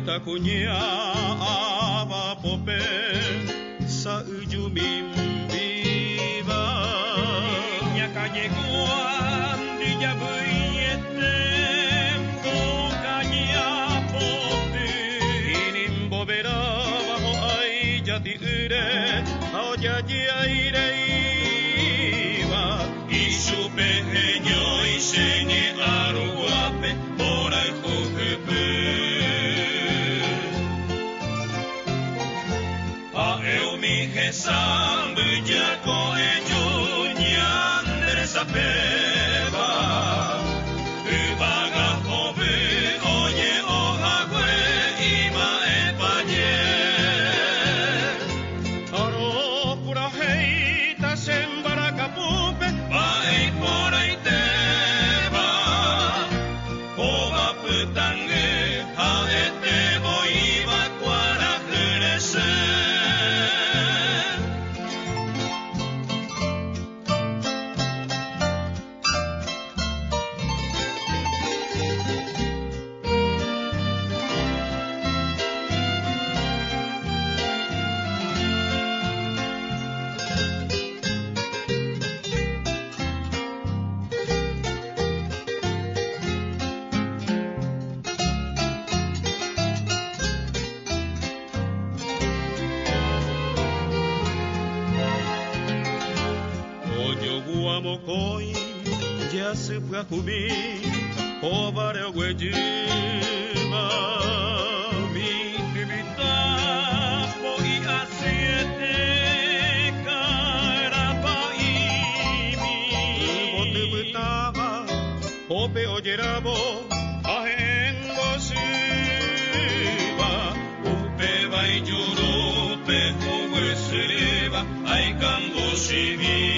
takutnya apa pope sa ujumin viva nya calle guan di jabuyete bukanya pope inin bobera bajo ai jati ure au jaji aire iba y su pequeño y señe aruape por el jujepe Sambu jako eju nyandere sapeba Ubaga hobu oye ohagwe ima epaje Aro pura heita sembara kapupe Bae porai teba Oba putangu haete boiba kuara kurese Mokoi ya se fue a cubrir Obare Guejima mi tibita poi a siete Carapaimi Bote butaba Ope oyerabo Ahengo siba Upe vai jurupe Uwe siriba Aikambo shibi